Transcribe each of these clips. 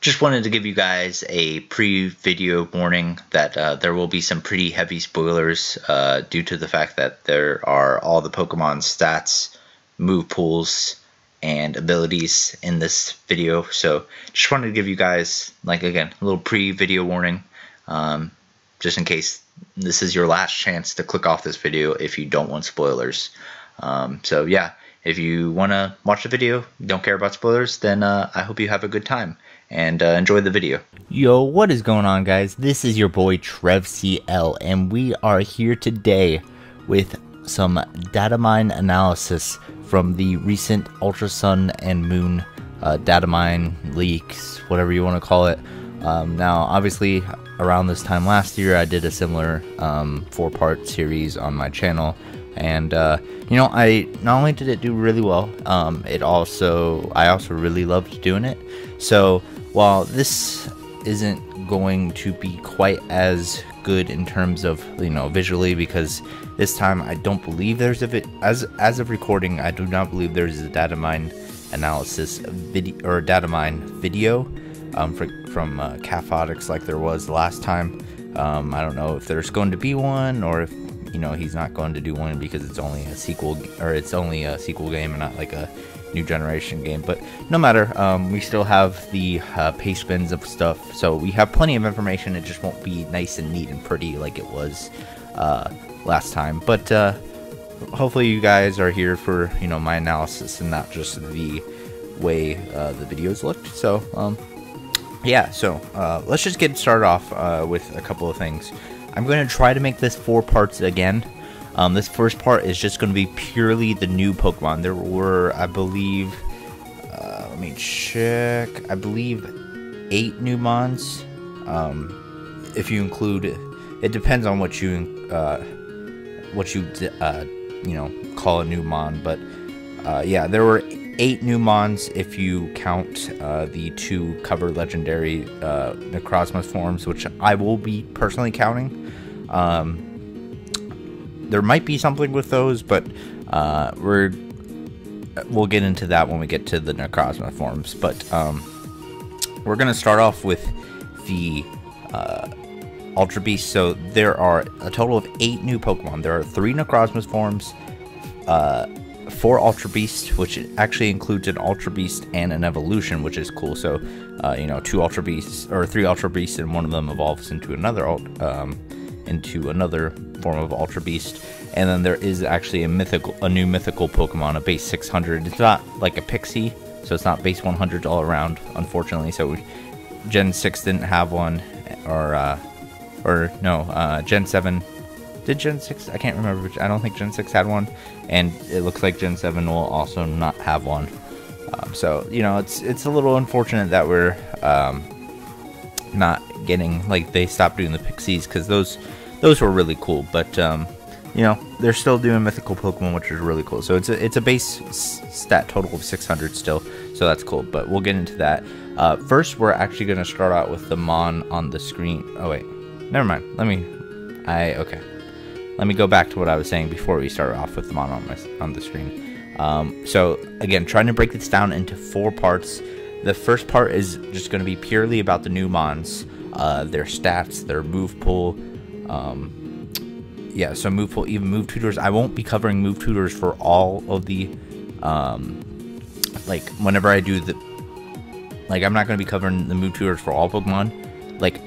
Just wanted to give you guys a pre-video warning that there will be some pretty heavy spoilers due to the fact that there are all the Pokemon stats, move pools, and abilities in this video. So just wanted to give you guys, like, again, a little pre-video warning, just in case this is your last chance to click off this video if you don't want spoilers. So yeah, if you want to watch the video, don't care about spoilers, then I hope you have a good time and enjoy the video. Yo, what is going on, guys? This is your boy TrevCL, and we are here today with some Datamine analysis from the recent Ultra Sun and Moon Datamine leaks, whatever you want to call it. Now, obviously, around this time last year, I did a similar 4-part series on my channel, and you know, I not only did it do really well, I also really loved doing it. So while this isn't going to be quite as good in terms of, you know, visually, because this time I don't believe there's a as of recording, I do not believe there's a Datamine analysis video or Datamine video from Cathodix like there was last time. I don't know if there's going to be one, or if, you know, he's not going to do one because it's only a sequel, or it's only a sequel game and not like a new generation game. But no matter, we still have the paste bins of stuff, so we have plenty of information. It just won't be nice and neat and pretty like it was last time. But hopefully you guys are here for, you know, my analysis and not just the way the videos looked. So yeah, so let's just get started off with a couple of things. I'm going to try to make this 4 parts again. This first part is just going to be purely the new Pokemon. There were, I believe, let me check, I believe 8 new Mons. If you include, it depends on what you you know, call a new Mon, but yeah, there were 8 new Mons if you count the 2 cover legendary Necrozma forms, which I will be personally counting. There might be something with those, but we'll get into that when we get to the Necrozma forms. But we're gonna start off with the Ultra Beast. So there are a total of 8 new Pokemon. There are 3 Necrozma forms, 4 Ultra Beasts, which actually includes an Ultra Beast and an evolution, which is cool. So you know, 2 Ultra Beasts, or 3 Ultra Beasts, and one of them evolves into another form of Ultra Beast. And then there is actually a new mythical Pokemon, a base 600. It's not like a Pixie, so it's not base 100 all around, unfortunately. So Gen 6 didn't have one, or no, Gen 7 did. Gen 6, I can't remember, which I don't think Gen 6 had one, and it looks like Gen 7 will also not have one. So, you know, it's a little unfortunate that we're not getting, like, they stopped doing the Pixies, because those were really cool. But you know, they're still doing mythical Pokemon, which is really cool. So it's a base stat total of 600 still, so that's cool. But we'll get into that. First, we're actually going to start out with the Mon on the screen. Oh wait, never mind. Let me go back to what I was saying before we start off with the Mon on the screen. So again, trying to break this down into 4 parts. The first part is just going to be purely about the new Mons, their stats, their move pool. Yeah, so move pool, even move tutors. I won't be covering move tutors for all of the, like, whenever I do the, like, I'm not going to be covering the move tutors for all Pokemon. Like,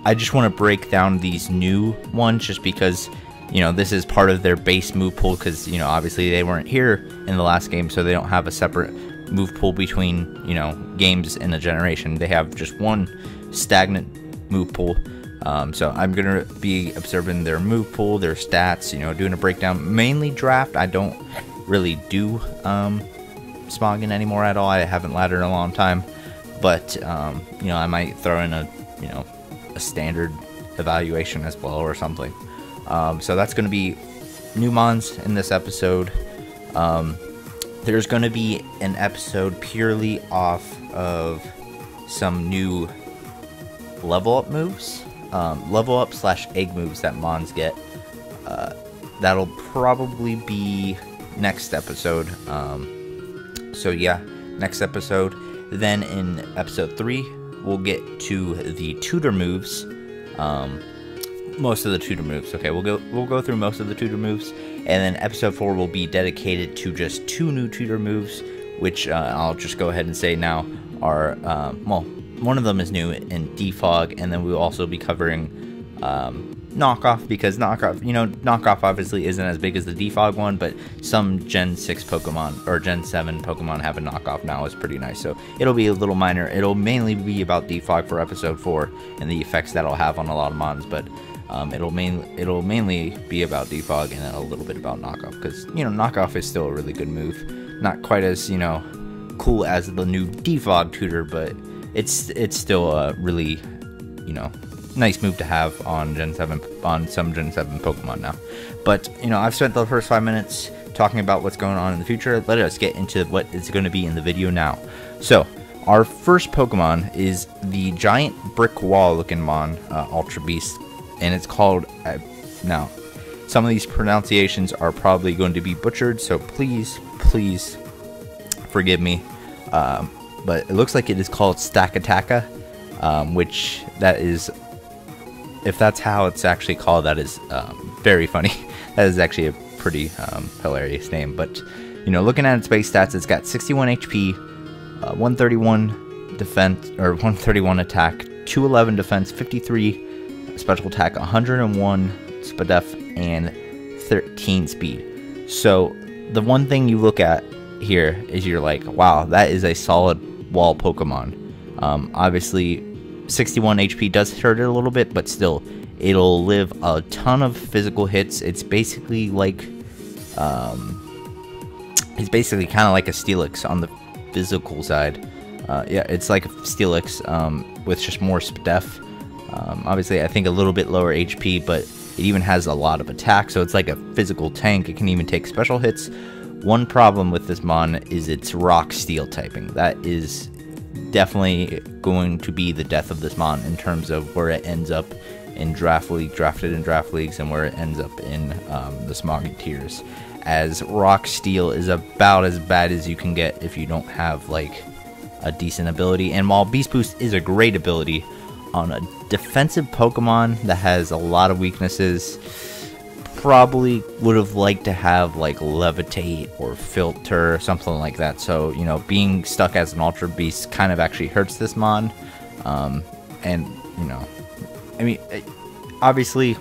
I just want to break down these new ones, just because, you know, this is part of their base move pool, because, you know, obviously they weren't here in the last game, so they don't have a separate move pool between, you know, games in a generation. They have just one stagnant move pool. So I'm going to be observing their move pool, their stats, you know, doing a breakdown, mainly draft. I don't really do Smogging anymore at all. I haven't laddered in a long time, but you know, I might throw in a, you know, a standard evaluation as well or something. So that's going to be new Mons in this episode. There's going to be an episode purely off of some new level up moves. Level up / egg moves that Mons get. That'll probably be next episode. So yeah, next episode. Then in episode 3, we'll get to the tutor moves. Most of the tutor moves. Okay, we'll go through most of the tutor moves, and then episode 4 will be dedicated to just 2 new tutor moves, which I'll just go ahead and say now are well, one of them is new in defog, and then we'll also be covering knockoff, because knockoff obviously isn't as big as the defog one, but some Gen 6 Pokemon or Gen 7 Pokemon have a knockoff now. Is pretty nice, so it'll be a little minor. It'll mainly be about defog for episode 4 and the effects that'll have on a lot of mons, but it'll mainly be about defog and then a little bit about knockoff, because knockoff is still a really good move. Not quite as cool as the new defog tutor, but it's still a really nice move to have on Gen 7 on some Gen 7 Pokemon now. But I've spent the first 5 minutes talking about what's going on in the future. Let us get into what is going to be in the video now. So our first Pokemon is the giant brick wall looking mon, Ultra Beast, and it's called now some of these pronunciations are probably going to be butchered, so please forgive me, but it looks like it is called Stakataka, which that is, if that's how it's actually called, that is very funny. That is actually a pretty hilarious name. But looking at its base stats, it's got 61 HP, 131 defense, or 131 attack, 211 defense, 53 special attack, 101 spadef, and 13 speed. So the one thing you look at here is you're like, wow, that is a solid wall Pokemon. Obviously 61 HP does hurt it a little bit, but still it'll live a ton of physical hits. It's basically like kind of like a Steelix on the physical side. Yeah, it's like a Steelix with just more spadef. Obviously I think a little bit lower HP, but it even has a lot of attack, so it's like a physical tank. It can even take special hits. One problem with this mon is its rock steel typing. That is definitely going to be the death of this mon in terms of where it ends up in drafted in draft leagues, and where it ends up in the smoggy tiers, as rock steel is about as bad as you can get if you don't have like a decent ability. And while Beast Boost is a great ability on a defensive Pokemon that has a lot of weaknesses, probably would have liked to have like Levitate or Filter or something like that. So being stuck as an Ultra Beast kind of actually hurts this mon. And I mean, obviously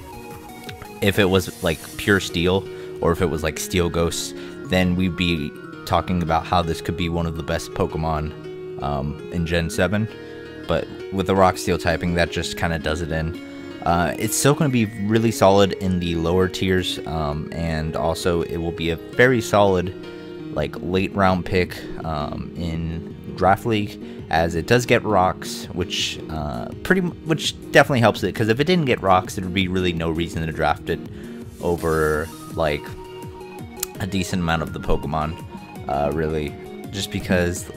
if it was like pure steel, or if it was like Steel Ghost, then we'd be talking about how this could be one of the best Pokemon in Gen 7. But with the rock steel typing, that just kind of does it in. It's still going to be really solid in the lower tiers, and also it will be a very solid like late round pick in draft league, as it does get rocks, which definitely helps it, because if it didn't get rocks, there would be really no reason to draft it over like a decent amount of the Pokemon, really, just because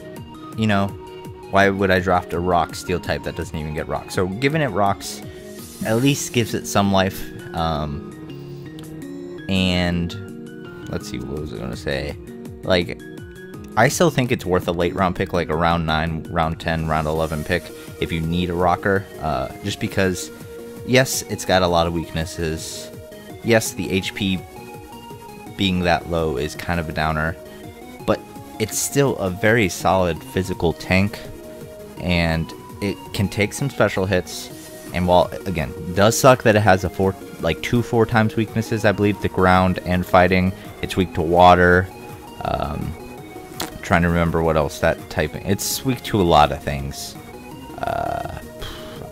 why would I draft a rock steel type that doesn't even get rocks? So giving it rocks at least gives it some life. And let's see, what was I gonna say? Like, I still think it's worth a late round pick, like a round 9, round 10, round 11 pick if you need a rocker. Just because, yes, it's got a lot of weaknesses. Yes, the HP being that low is kind of a downer, but it's still a very solid physical tank, and it can take some special hits. And while, again, it does suck that it has a 4 times weaknesses, I believe, the ground and fighting. It's weak to water. Trying to remember what else that typing. It's weak to a lot of things.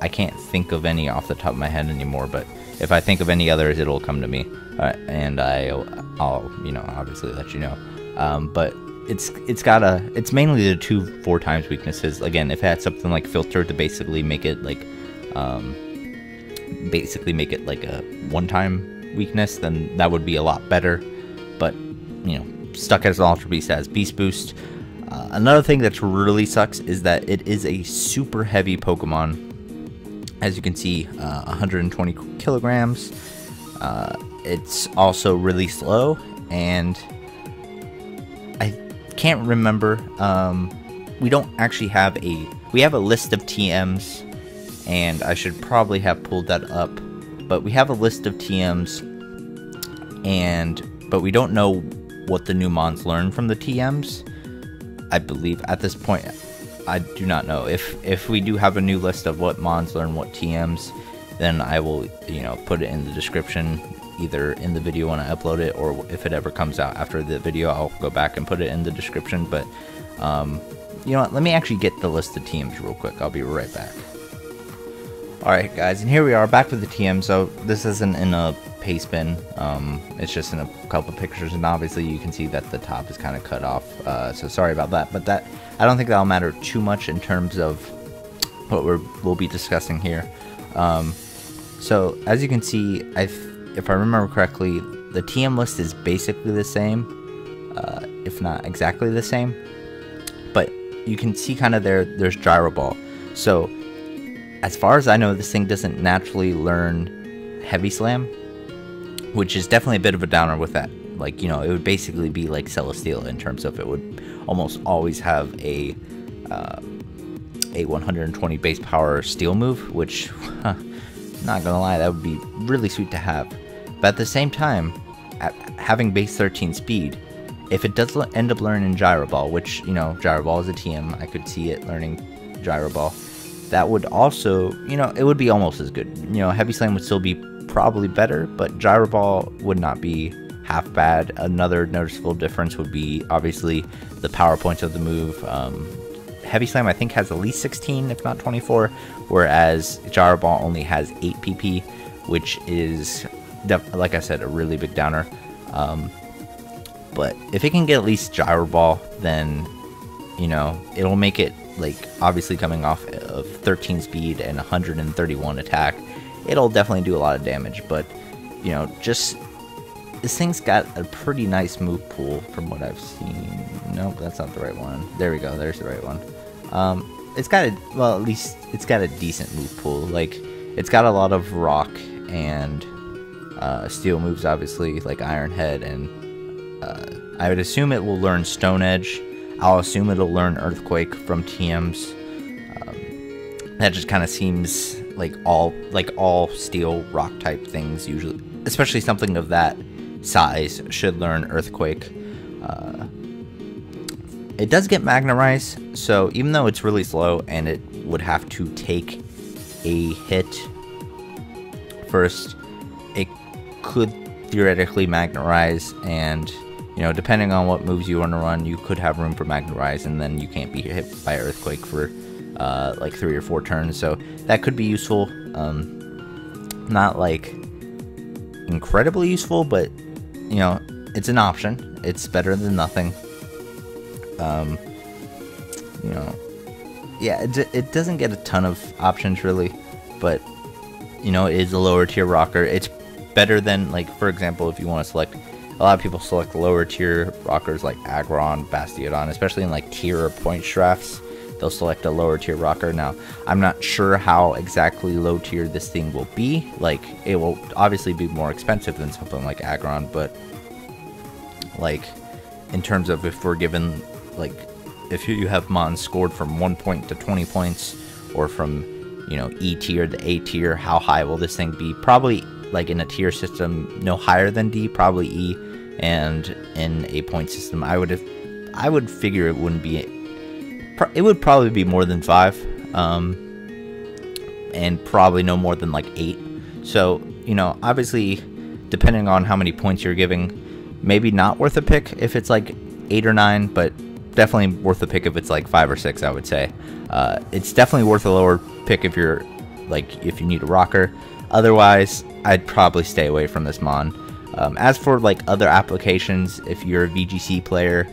I can't think of any off the top of my head anymore, but if I think of any others, it'll come to me, and I'll obviously let you know. But it's mainly the 2 4 times weaknesses. Again, if it had something like Filter to basically make it like a one-time weakness, then that would be a lot better. But stuck as an Ultra Beast has Beast Boost. Another thing that really sucks is that it is a super heavy Pokemon. As you can see, 120 kilograms. It's also really slow, and I can't remember we don't actually have we have a list of TMs, and I should probably have pulled that up, but we have a list of TMs, but we don't know what the new mons learn from the TMs. I believe at this point, I do not know. If we do have a new list of what mons learn what TMs, then I will, put it in the description, either in the video when I upload it, or if it ever comes out after the video, I'll go back and put it in the description. But, you know what, let me actually get the list of TMs real quick. I'll be right back. Alright guys, and here we are back with the TM. So this isn't in a paste bin, it's just in a couple pictures, and obviously you can see that the top is kind of cut off, so sorry about that, but I don't think that'll matter too much in terms of what we'll be discussing here. So as you can see, if I remember correctly, the TM list is basically the same, if not exactly the same, but you can see kind of there's gyro ball. So as far as I know, this thing doesn't naturally learn heavy slam, which is definitely a bit of a downer with that. Like, it would basically be like Celestial in terms of it would almost always have a 120 base power steel move, which, not gonna lie, that would be really sweet to have. But at the same time, having base 13 speed, if it does end up learning Gyro Ball, which, Gyro Ball is a TM, I could see it learning Gyro Ball, that would also, it would be almost as good. Heavy Slam would still be probably better, but Gyro Ball would not be half bad. Another noticeable difference would be, obviously, the power points of the move. Heavy Slam, I think, has at least 16, if not 24, whereas Gyro Ball only has 8 PP, which is, like I said, a really big downer. But if it can get at least Gyro Ball, then, it'll make it, like, obviously coming off of 13 speed and 131 attack, it'll definitely do a lot of damage. But, just, this thing's got a pretty nice move pool from what I've seen. Nope, that's not the right one. There we go, there's the right one. It's got at least it's got a decent move pool. Like, it's got a lot of rock and steel moves, obviously, like Iron Head, and I would assume it will learn Stone Edge. I'll assume it'll learn Earthquake from TMs. That just kind of seems like all steel rock type things usually, especially something of that size, should learn Earthquake. It does get Magna Rise, so even though it's really slow and it would have to take a hit first, it could theoretically Magna Rise, and depending on what moves you want to run, you could have room for Magna Rise, and then you can't be hit by Earthquake for like 3 or 4 turns. So that could be useful. Not like incredibly useful, but it's an option. It's better than nothing. Yeah, it doesn't get a ton of options really, but it is a lower tier rocker. It's better than, like, for example, if you want to select, a lot of people select lower tier rockers like Aggron, Bastiodon, especially in like tier or point drafts. They'll select a lower tier rocker. Now, I'm not sure how exactly low tier this thing will be. Like, it will obviously be more expensive than something like Aggron, but like, in terms of if we're given, like, if you have mons scored from 1 point to 20 points, or from, E tier to A tier, how high will this thing be? Probably, like, in a tier system, no higher than D, probably E, and in a point system, I would figure it wouldn't be, it would probably be more than 5, and probably no more than, like, 8, so, obviously, depending on how many points you're giving, maybe not worth a pick if it's, like, 8 or 9, but definitely worth a pick if it's like 5 or 6, I would say. It's definitely worth a lower pick if you're, like, if you need a rocker. Otherwise, I'd probably stay away from this mon. As for, like, other applications, if you're a VGC player,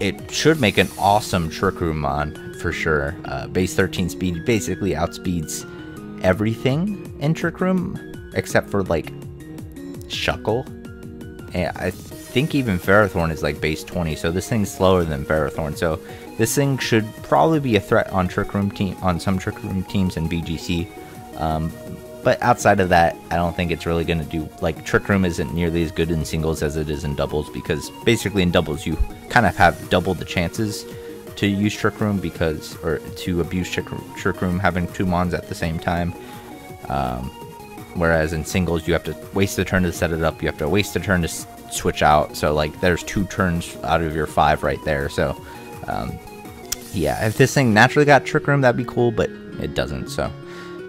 it should make an awesome Trick Room mon for sure. Base 13 speed basically outspeeds everything in Trick Room except for, like, Shuckle. And I think even Ferrothorn is like base 20, so this thing's slower than Ferrothorn. So this thing should probably be a threat on on some Trick Room teams in VGC. But outside of that, I don't think it's really going to do, like, Trick Room isn't nearly as good in singles as it is in doubles, because basically in doubles you kind of have double the chances to use Trick Room or to abuse Trick Room having 2 Mons at the same time. Whereas in singles, you have to waste a turn to set it up. You have to waste a turn to switch out. So like there's 2 turns out of your 5 right there. So yeah, if this thing naturally got Trick Room, that'd be cool, but it doesn't. So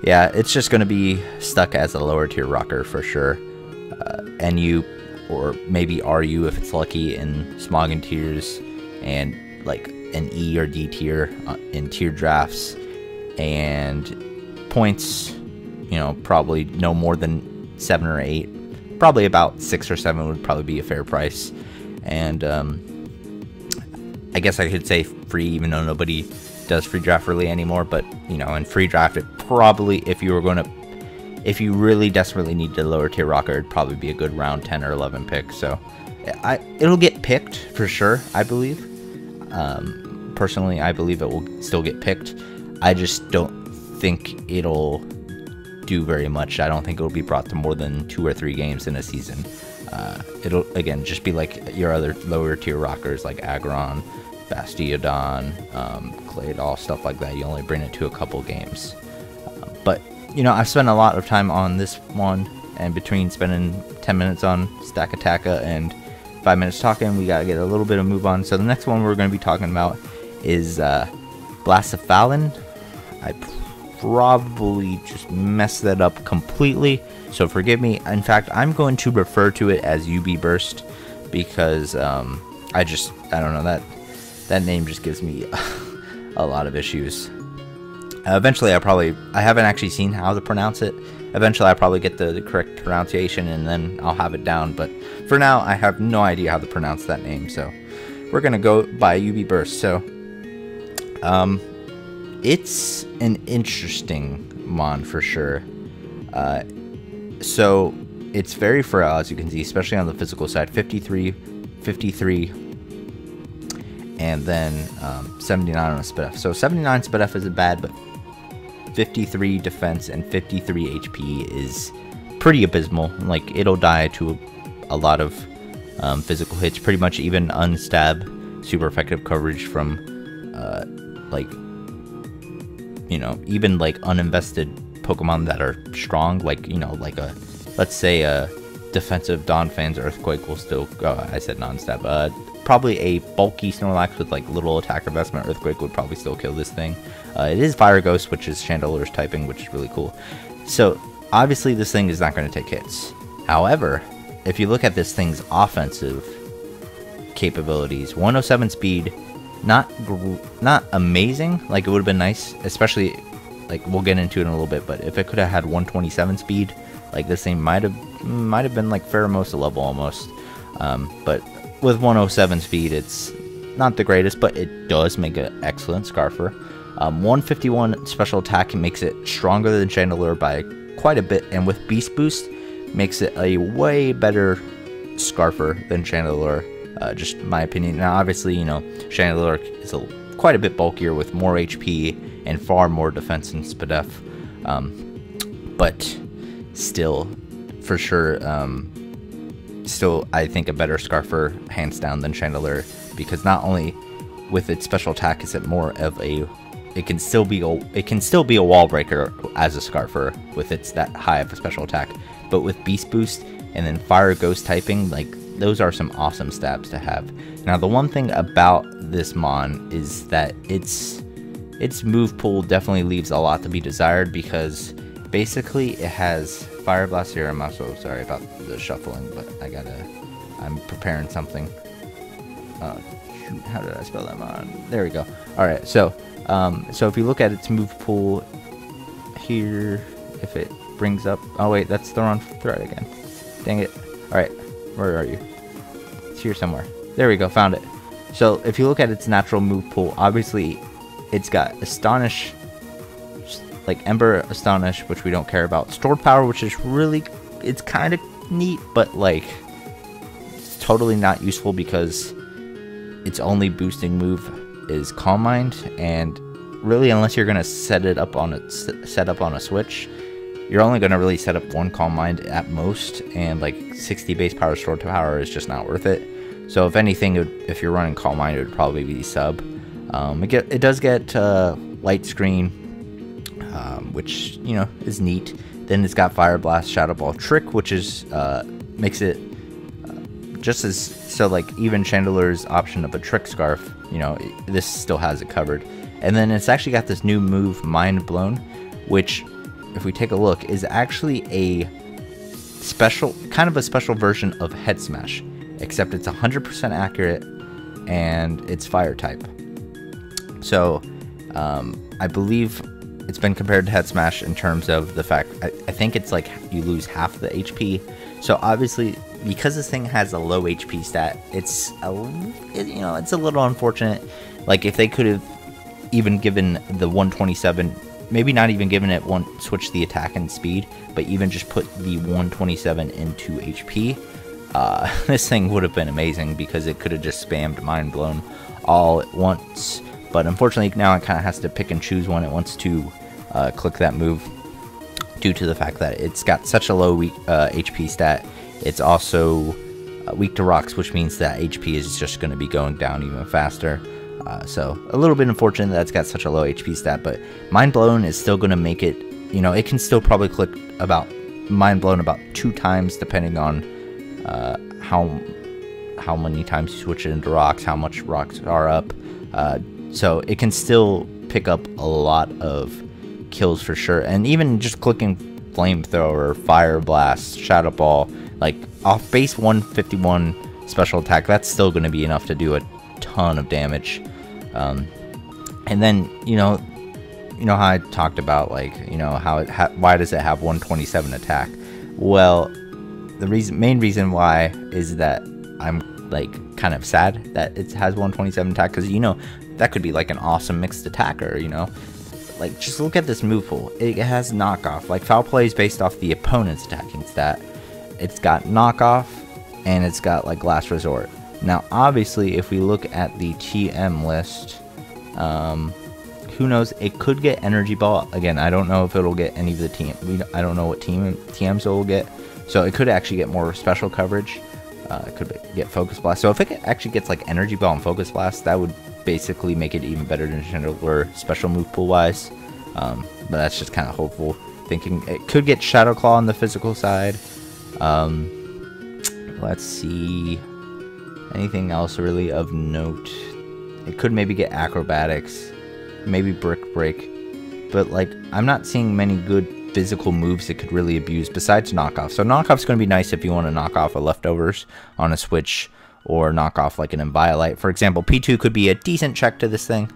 yeah, it's just going to be stuck as a lower tier rocker for sure. NU or maybe RU if it's lucky in Smog tiers, and like an E or D tier in tier drafts, and points, you know, probably no more than 7 or 8. Probably about 6 or 7 would probably be a fair price. And I guess I could say free, even though nobody does free draft really anymore. But you know, in free draft, it probably, if you really desperately need the lower tier rocker, it'd probably be a good round 10 or 11 pick. So it'll get picked for sure, I believe. Personally, I believe it will still get picked. I just don't think it'll do very much. I don't think it'll be brought to more than 2 or 3 games in a season. It'll again just be like your other lower tier rockers like Aggron, Bastiodon, Claydol, stuff like that. You only bring it to a couple games. But you know, I've spent a lot of time on this one, and between spending 10 minutes on Stack Attacka and 5 minutes talking, we gotta get a little bit of move on. So the next one we're going to be talking about is Blacephalon. I probably just messed that up completely, so forgive me. In fact, I'm going to refer to it as UB Burst because I don't know, that name just gives me a lot of issues. Eventually, I haven't actually seen how to pronounce it. Eventually, I'll probably get the correct pronunciation, and then I'll have it down. But for now, I have no idea how to pronounce that name. So we're going to go by UB Burst. So it's an interesting mon for sure. So it's very frail, as you can see, especially on the physical side. 53, 53, and then 79 on a SpDef. So 79 SpDef isn't bad, but 53 defense and 53 HP is pretty abysmal. Like, it'll die to a lot of physical hits, pretty much even unstab, super effective coverage from like, you know, even like uninvested Pokemon that are strong, like, you know, like let's say a defensive Donphan's Earthquake will still I said non-stab, probably a bulky Snorlax with like little attack investment Earthquake would probably still kill this thing. It is Fire Ghost, which is Chandeler's typing, which is really cool. So obviously this thing is not going to take hits. However, if you look at this thing's offensive capabilities, 107 speed, not amazing. Like, it would have been nice, especially, like, we'll get into it in a little bit, but if it could have had 127 speed, like, this thing might have been like Pheromosa level almost. But with 107 speed, it's not the greatest, but it does make an excellent Scarfer. 151 special attack makes it stronger than Chandelure by quite a bit, and with Beast Boost makes it a way better Scarfer than Chandelure, just my opinion. Now obviously, you know, Chandelure is quite a bit bulkier with more HP and far more defense than SpDef, but still, for sure, still I think a better Scarfer hands down than Chandelure, because not only with its special attack is it more of a, it can still be a wall breaker as a Scarfer with its that high of a special attack, but with Beast Boost and then Fire Ghost typing, like, those are some awesome stabs to have. Now the one thing about this mon is that its move pool definitely leaves a lot to be desired, because basically it has Fire Blast here. I'm also sorry about the shuffling, but I'm preparing something. Shoot, how did I spell that mon? There we go. Alright, so if you look at its move pool here, if it brings up, oh wait, that's the wrong thread again. Dang it. Alright, where are you? It's here somewhere. There we go, found it. So if you look at its natural move pool, obviously it's got Astonish, like Ember, Astonish, which we don't care about. Stored Power, which is really, it's kind of neat, but like, it's totally not useful because its only boosting move is Calm Mind, and really, unless you're gonna set up on a switch, you're only gonna really set up one Calm Mind at most, and like 60 base power stored power is just not worth it. So if anything, if you're running Calm Mind, it would probably be sub. It does get light screen, which, you know, is neat. Then it's got Fire Blast, Shadow Ball, Trick, which is makes it just as so, like, even Chandeler's option of a Trick Scarf, you know, this still has it covered. And then it's actually got this new move, Mind Blown, which, if we take a look, is actually a special, kind of a special version of Head Smash, except it's 100% accurate and it's Fire type. So I believe it's been compared to Head Smash in terms of the fact, I think it's like you lose half the HP. So obviously, because this thing has a low HP stat, it's you know, it's a little unfortunate. Like, if they could have even given the 127, maybe not even given it switch the attack and speed, but even just put the 127 into HP, this thing would have been amazing, because it could have just spammed Mind Blown all at once. But unfortunately, now it kind of has to pick and choose when it wants to click that move, due to the fact that it's got such a low HP stat. It's also weak to rocks, which means that HP is just going to be going down even faster. So a little bit unfortunate that it's got such a low HP stat, but Mind Blown is still going to make it, you know, it can still probably click about Mind Blown about 2 times, depending on how many times you switch it into rocks, how much rocks are up. So it can still pick up a lot of kills for sure. And even just clicking Flamethrower, Fire Blast, Shadow Ball, like off base 151 special attack, that's still going to be enough to do a ton of damage. And then, you know how I talked about, like, you know, how why does it have 127 attack? Well, the main reason why is that I'm, like, kind of sad that it has 127 attack, because, you know, that could be like an awesome mixed attacker, you know. Like, just look at this move pool. It has knockoff. Like, Foul Play is based off the opponent's attacking stat. It's got knockoff, and it's got, like, Last Resort. Now, obviously, if we look at the TM list, who knows? It could get Energy Ball. Again, I don't know if it'll get any of the team. I don't know what TMs it will get. So it could actually get more special coverage. It could get Focus Blast. So if it actually gets, like, Energy Ball and Focus Blast, that would basically make it even better than Chandler special move pool wise. But that's just kind of hopeful thinking. It could get Shadow Claw on the physical side. Let's see. Anything else really of note? It could maybe get Acrobatics, maybe Brick Break, but, like, I'm not seeing many good physical moves that could really abuse besides Knockoff. So Knockoff's going to be nice if you want to knock off a Leftovers on a Switch, or knock off like an Inviolite. For example, P2 could be a decent check to this thing,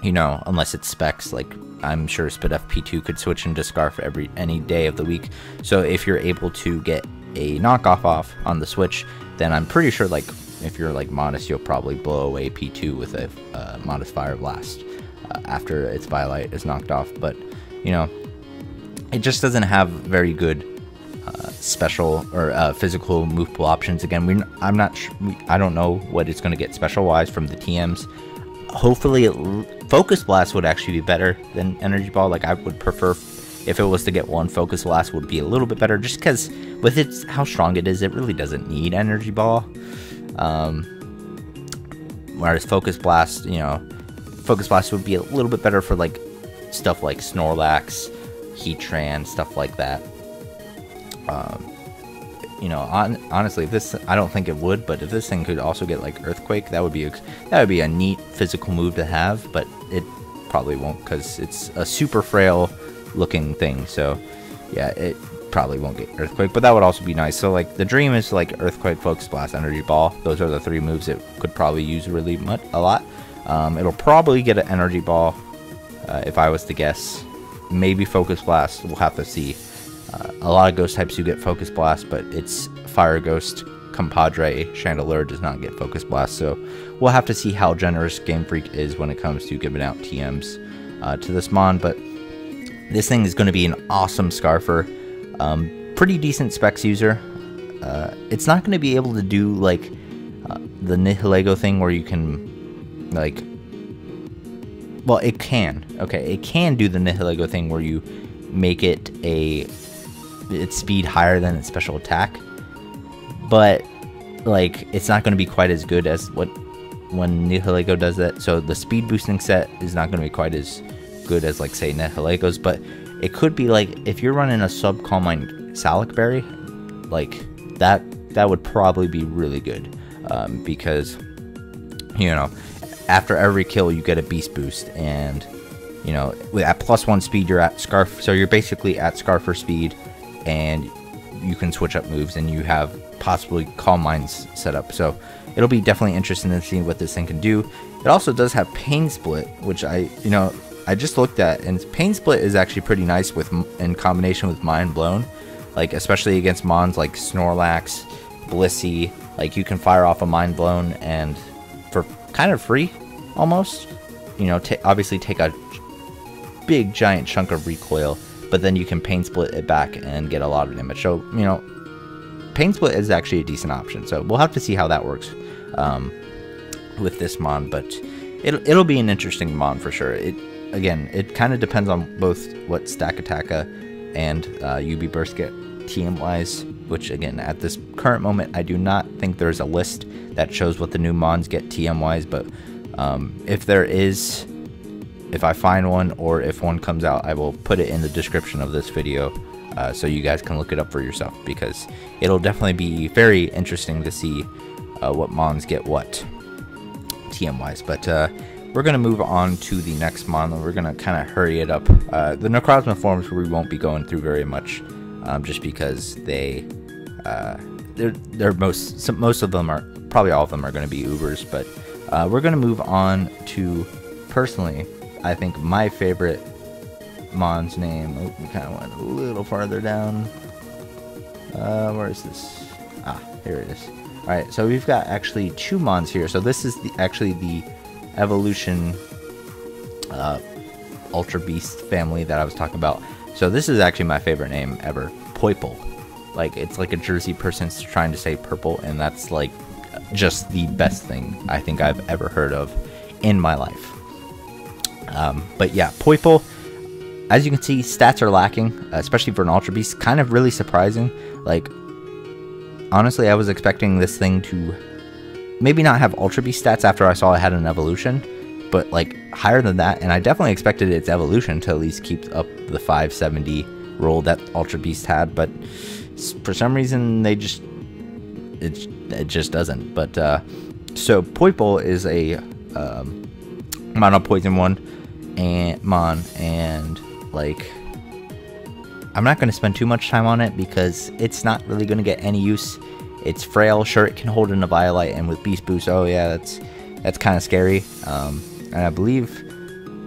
you know, unless it's specs. Like, I'm sure SpitF P2 could switch into Scarf any day of the week. So if you're able to get a knockoff off on the Switch, then I'm pretty sure, like, if you're, like, modest, you'll probably blow away P2 with a modest Fire Blast after its Violite is knocked off. But, you know, it just doesn't have very good special or physical move pool options. Again, I'm not sure, I don't know what it's going to get special wise from the TMs. Hopefully Focus Blast would actually be better than Energy Ball. Like, I would prefer, if it was to get one, Focus Blast would be a little bit better, just because with how strong it is, it really doesn't need Energy Ball. Whereas Focus Blast, you know, Focus Blast would be a little bit better for, like, stuff like Snorlax, Heatran, stuff like that. You know, honestly, if this, I don't think it would, but if this thing could also get, like, Earthquake, that would be a neat physical move to have, but it probably won't, because it's a super frail looking thing. So yeah, it probably won't get Earthquake, but that would also be nice. So, like, the dream is, like, Earthquake, Focus Blast, Energy Ball. Those are the 3 moves it could probably use really a lot. It'll probably get an Energy Ball, if I was to guess. Maybe Focus Blast, we'll have to see. A lot of Ghost types do get Focus Blast, but it's Fire Ghost, Compadre, Chandelure does not get Focus Blast, so we'll have to see how generous Game Freak is when it comes to giving out TMs to this Mon. But this thing is going to be an awesome Scarfer, pretty decent specs user. It's not going to be able to do, like, the Nihilego thing where you can, like, well, it can. Okay, it can do the Nihilego thing where you make it its speed higher than its special attack, but, like, it's not going to be quite as good as what when Nihilego does that. So the speed boosting set is not going to be quite as good as, like, say, Nihilego's, but it could be like if you're running a sub Calm Mind Salic Berry, like that would probably be really good, because, you know, after every kill you get a beast boost, and, you know, at +1 speed you're at Scarf, so you're basically at Scarfer speed, and you can switch up moves, and you have possibly Calm Minds set up. So it'll be definitely interesting to see what this thing can do. It also does have Pain Split, which I just looked at, and Pain Split is actually pretty nice in combination with Mind Blown, like especially against mons like Snorlax, Blissey. Like, you can fire off a Mind Blown and for kind of free almost, you know, obviously take a big giant chunk of recoil, but then you can Pain Split it back and get a lot of damage. So, you know, Pain Split is actually a decent option. So we'll have to see how that works with this mon, but it'll be an interesting mon for sure. Again, it kind of depends on both what Stack Attacka and UB Burst get TM wise, which again, at this current moment, I do not think there's a list that shows what the new mons get TM wise, but if there is, if I find one or if one comes out, I will put it in the description of this video, so you guys can look it up for yourself, because it'll definitely be very interesting to see what mons get what TM wise. But we're going to move on to the next mon. We're going to kind of hurry it up. The Necrozma forms we won't be going through very much, just because they're most of them are, probably all of them are going to be Ubers. But we're going to move on to, personally, I think my favorite mon's name. Oh, we kind of went a little farther down. Where is this? Ah, here it is. Alright, so we've got actually two mons here. So this is actually the Evolution Ultra Beast family that I was talking about. So this is actually my favorite name ever, Poiple. Like, it's like a Jersey person's trying to say purple, and that's like just the best thing I think I've ever heard of in my life. But yeah, Poiple, as you can see, stats are lacking, especially for an Ultra Beast. Kind of really surprising. Like, honestly, I was expecting this thing to maybe not have Ultra Beast stats after I saw it had an evolution, but like higher than that, and I definitely expected its evolution to at least keep up the 570 roll that Ultra Beast had, but for some reason it just doesn't. But so Poiple is a mono poison one and mon, and like, I'm not going to spend too much time on it because it's not really going to get any use. It's frail, sure, it can hold in a Violite, and with Beast Boost, oh yeah, that's kind of scary. And I believe,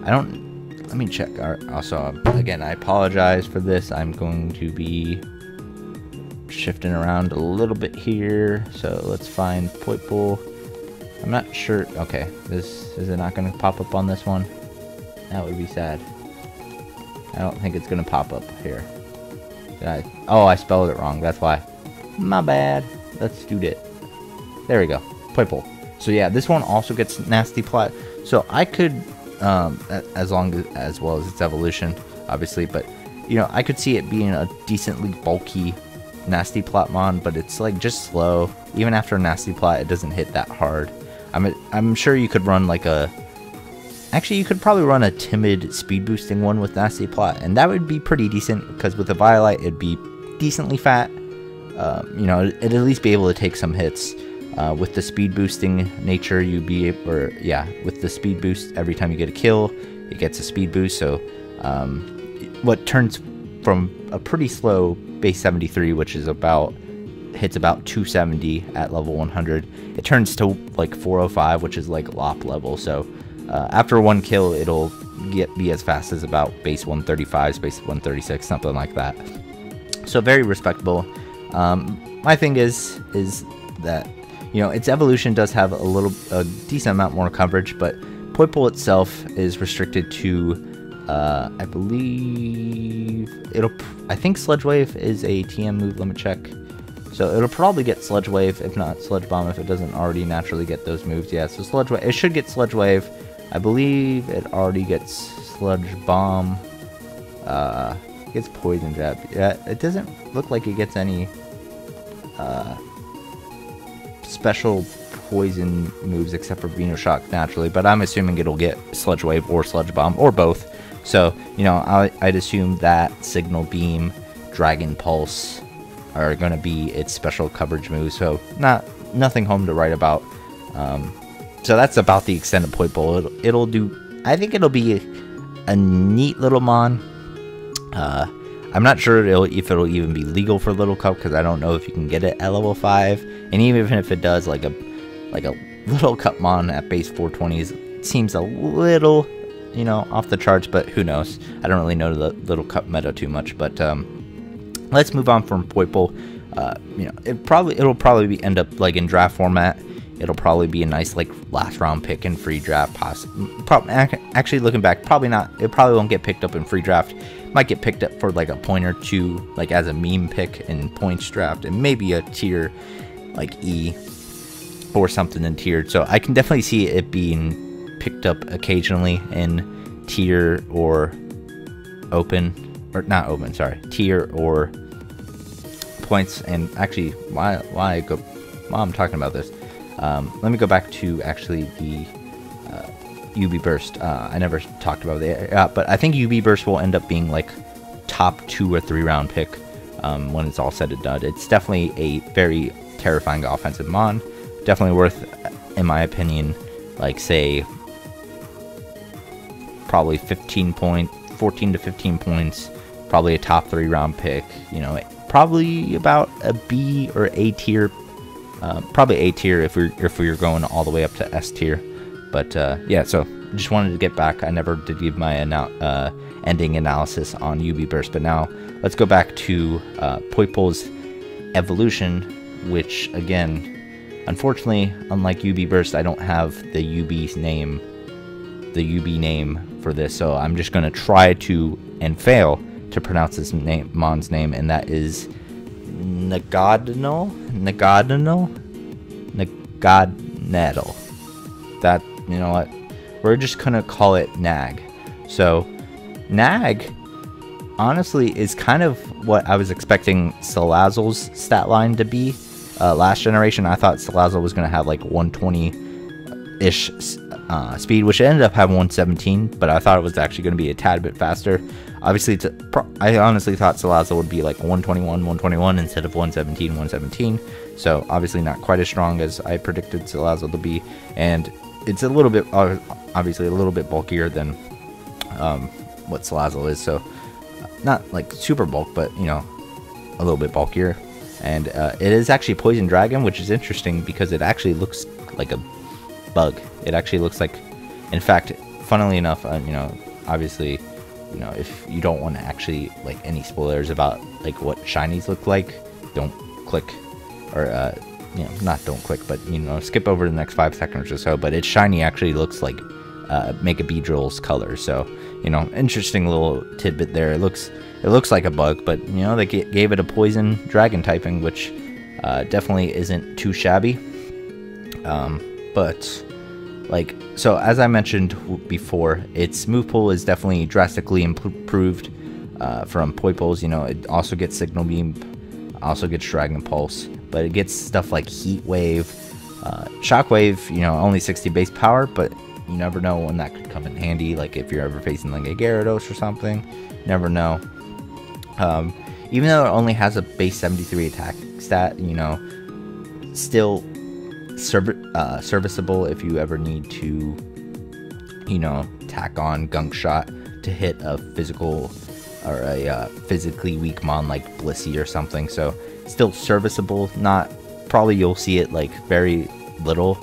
let me check. Also, again, I apologize for this. I'm going to be shifting around a little bit here. So let's find Poiple. I'm not sure. Okay, is it not going to pop up on this one? That would be sad. I don't think it's going to pop up here. Oh, I spelled it wrong. That's why. My bad. Let's do that. There we go. Poiple. So yeah, this one also gets Nasty Plot. So I could, as well as its evolution, obviously, but you know, I could see it being a decently bulky Nasty Plot mon, but it's like just slow. Even after a Nasty Plot, it doesn't hit that hard. I'm sure you could run like actually, you could probably run a timid speed boosting one with Nasty Plot, and that would be pretty decent, because with a Violite, it'd be decently fat. You know, it'd at least be able to take some hits. With the speed boosting nature, with the speed boost, every time you get a kill, it gets a speed boost. So, what turns from a pretty slow base 73, which is hits about 270 at level 100, it turns to like 405, which is like LOP level. So, after one kill, it'll be as fast as about base 135, base 136, something like that. So very respectable. My thing is that, you know, its evolution does have a decent amount more coverage, but Poiple itself is restricted to, I believe I think Sludge Wave is a TM move. Let me check. So it'll probably get Sludge Wave, if not Sludge Bomb, if it doesn't already naturally get those moves. Yeah, so Sludge Wave, it should get Sludge Wave. I believe it already gets Sludge Bomb. It gets Poison Jab. Yeah, it doesn't look like it gets any special poison moves except for Venoshock naturally, but I'm assuming it'll get Sludge Wave or Sludge Bomb or both. So, you know, I'd assume that Signal Beam, Dragon Pulse are going to be its special coverage moves. So, nothing home to write about. So that's about the extent of Poipole. It'll do. I think it'll be a neat little mon. I'm not sure if it'll even be legal for Little Cup, because I don't know if you can get it at level 5. And even if it does, like a Little Cup mon at base 420 seems a little, you know, off the charts, but who knows? I don't really know the Little Cup meta too much. But let's move on from Poipole. You know, it'll probably end up like in draft format. It'll probably be a nice like last round pick in free draft. Actually, looking back, probably not. It probably won't get picked up in free draft. Might get picked up for like a point or two, like as a meme pick in points draft, and maybe a tier like E or something in tiered. So I can definitely see it being picked up occasionally in tier or open, or not open, sorry, tier or points. And actually, while I'm talking about this, let me go back to actually the UB Burst. I never talked about it, but I think UB Burst will end up being like top 2 or 3 round pick when it's all said and done. It's definitely a very terrifying offensive mon. Definitely worth, in my opinion, like say probably 14 to 15 points. Probably a top 3 round pick. You know, probably about a B or A tier. Probably A tier if we're going all the way up to S tier. But yeah, so just wanted to get back. I never did give my ending analysis on UB Burst, but now let's go back to Poipole's evolution, which again, unfortunately, unlike UB Burst, I don't have the UB name for this, so I'm just gonna try to and fail to pronounce this mon's name, and that is Nagadnel. That, you know what, we're just gonna call it Nag. So Nag honestly is kind of what I was expecting Salazzle's stat line to be. Last generation, I thought Salazzle was gonna have like 120-ish speed, which it ended up having 117, but I thought it was actually going to be a tad bit faster. Obviously, I honestly thought Salazzle would be like 121 instead of 117. So obviously not quite as strong as I predicted Salazzle to be, and it's a little bit, obviously a little bit bulkier than what Salazzle is. So not like super bulk, but you know, a little bit bulkier. And it is actually Poison Dragon, which is interesting because it actually looks like a bug. It actually looks like, in fact, funnily enough, you know, obviously, you know, if you don't want to actually like any spoilers about like what shinies look like, don't click, or you know, not don't click, but you know, skip over the next 5 seconds or so. But its shiny actually looks like Mega Beedrill's color. So you know, interesting little tidbit there. It looks like a bug, but you know, they gave it a Poison Dragon typing, which definitely isn't too shabby. But like, so as I mentioned before, its move pool is definitely drastically improved from Poipole's. You know, it also gets Signal Beam, also gets Dragon Pulse, but it gets stuff like Heat Wave, Shockwave. You know, only 60 base power, but you never know when that could come in handy. Like if you're ever facing like a Gyarados or something, never know. Even though it only has a base 73 attack stat, you know, still serviceable if you ever need to, you know, tack on Gunk Shot to hit a physical or a physically weak mon like Blissey or something. So still serviceable. Not probably you'll see it like very little,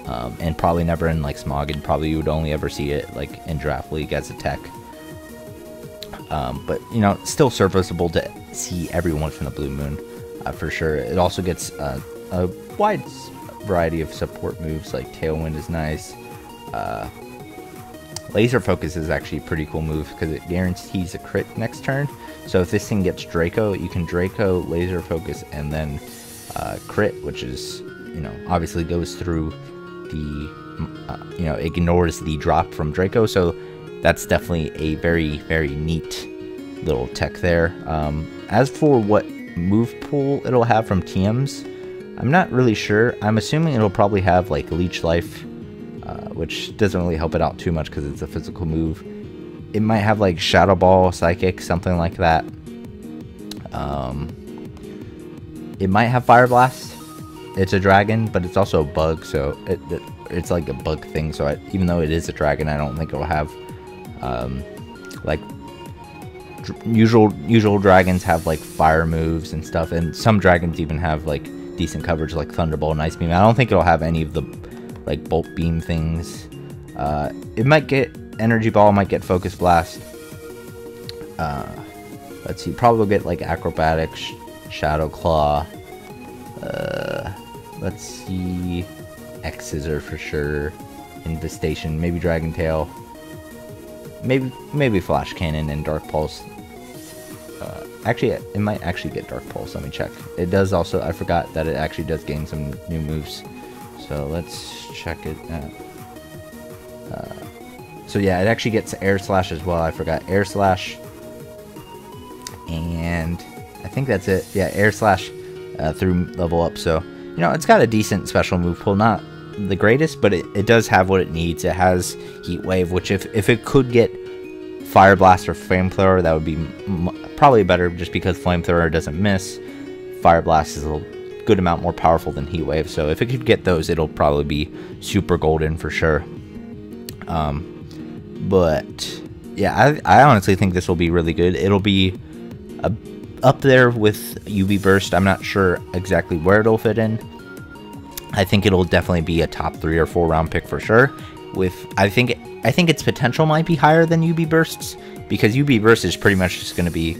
and probably never in like Smog, and probably you would only ever see it like in Draft League as a tech. But you know, still serviceable to see every once in a blue moon, for sure. It also gets a wide variety of support moves, like Tailwind is nice. Laser Focus is actually a pretty cool move because it guarantees a crit next turn. So if this thing gets Draco, you can Draco, Laser Focus, and then crit, which is, you know, obviously goes through the, you know, ignores the drop from Draco. So that's definitely a very, very neat little tech there. As for what move pool it'll have from TMs, I'm not really sure. I'm assuming it'll probably have like Leech Life, which doesn't really help it out too much because it's a physical move. It might have like Shadow Ball, Psychic, something like that. It might have Fire Blast. It's a dragon, but it's also a bug, so it's like a bug thing. So even though it is a dragon, I don't think it'll have like usual dragons have like fire moves and stuff, and some dragons even have like decent coverage like Thunderbolt and Ice Beam. I don't think it'll have any of the like Bolt Beam things. It might get Energy Ball, might get Focus Blast. Let's see, probably will get like Acrobatics, Shadow Claw. Let's see, X Scissor for sure. Infestation, maybe Dragon Tail. Maybe Flash Cannon and Dark Pulse. Actually, it might actually get Dark Pulse. Let me check. It does also. I forgot that it actually does gain some new moves. So let's check it out. So yeah, it actually gets Air Slash as well. I forgot Air Slash. And I think that's it. Yeah, Air Slash through level up. So, you know, it's got a decent special move pool. Not the greatest, but it does have what it needs. It has Heat Wave, which if it could get Fire Blast or Flamethrower, that would be probably better, just because Flamethrower doesn't miss. Fire Blast is a good amount more powerful than Heat Wave, so if it could get those, it'll probably be super golden for sure. But yeah, I honestly think this will be really good. It'll be up there with UV Burst. I'm not sure exactly where it'll fit in. I think it'll definitely be a top 3 or 4 round pick for sure. I think its potential might be higher than UV Bursts, because UV Burst is pretty much just going to be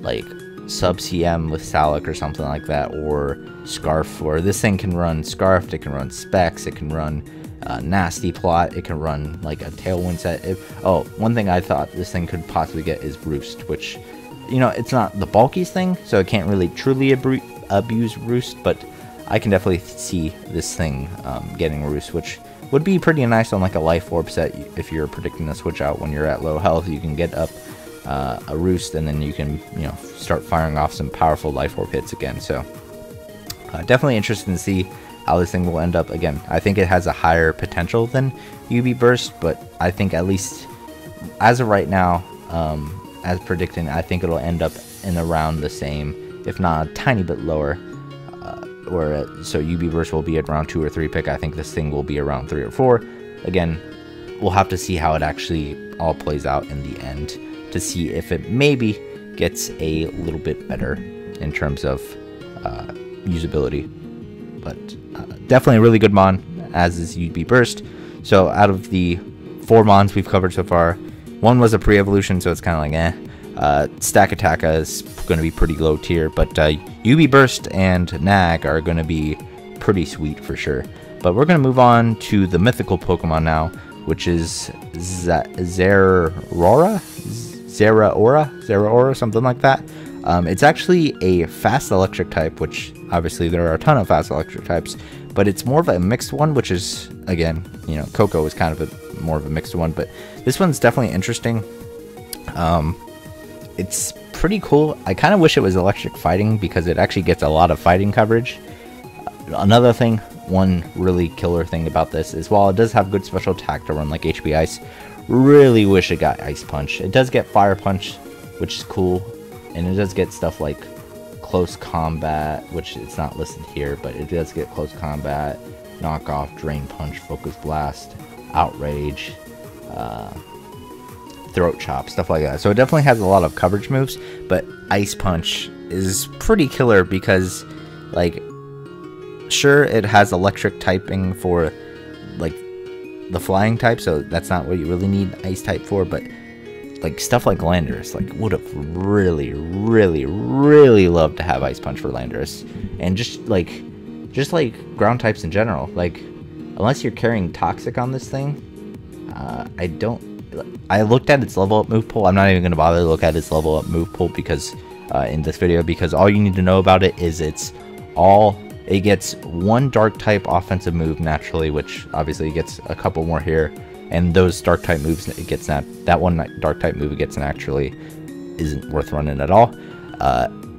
like sub CM with Salic or something like that, or Scarf. Or this thing can run Scarf, it can run Specs, it can run Nasty Plot, it can run like a Tailwind set. One thing I thought this thing could possibly get is Roost, which, you know, it's not the bulkiest thing, so it can't really truly abuse Roost, but I can definitely see this thing getting Roost, which would be pretty nice on like a Life Orb set. If you're predicting a switch out when you're at low health, you can get up a Roost, and then you can, you know, start firing off some powerful Life Orb hits again. So definitely interested to see how this thing will end up. Again, I think it has a higher potential than UV Burst, but I think at least as of right now, as predicting, I think it'll end up in around the same, if not a tiny bit lower. So UV Burst will be at around 2 or 3 pick. I think this thing will be around 3 or 4. Again, we'll have to see how it actually all plays out in the end to see if it maybe gets a little bit better in terms of usability. But definitely a really good mon, as is UV Burst. So out of the 4 mons we've covered so far, one was a pre-evolution, so it's kind of like eh. Stack Attacka is going to be pretty low tier, but UV Burst and Nag are going to be pretty sweet for sure. But we're going to move on to the mythical Pokemon now, which is Zeraora, something like that. It's actually a fast electric type, which obviously there are a ton of fast electric types, but it's more of a mixed one, which is, again, you know, Coco is kind of more of a mixed one, but this one's definitely interesting. It's pretty cool. I kind of wish it was electric fighting, because it actually gets a lot of fighting coverage. Another thing, one really killer thing about this is, while it does have good special attack to run like HP Ice, really wish it got Ice Punch. It does get Fire Punch, which is cool, and it does get stuff like Close Combat, which it's not listed here, but it does get Close Combat, Knock Off, Drain Punch, Focus Blast, Outrage, Throat Chop, stuff like that. So it definitely has a lot of coverage moves, but Ice Punch is pretty killer because, like, sure, it has electric typing for like the flying type, so that's not what you really need ice type for, but like stuff like Landorus, like, would have really loved to have Ice Punch for Landorus. And just like ground types in general, like, unless you're carrying Toxic on this thing, I looked at its level up move pool. I'm not even going to bother to look at its level up move pool because in this video, because all you need to know about it is it gets 1 dark type offensive move naturally, which obviously gets a couple more here, and those dark type moves it gets that one dark type move it gets naturally isn't worth running at all.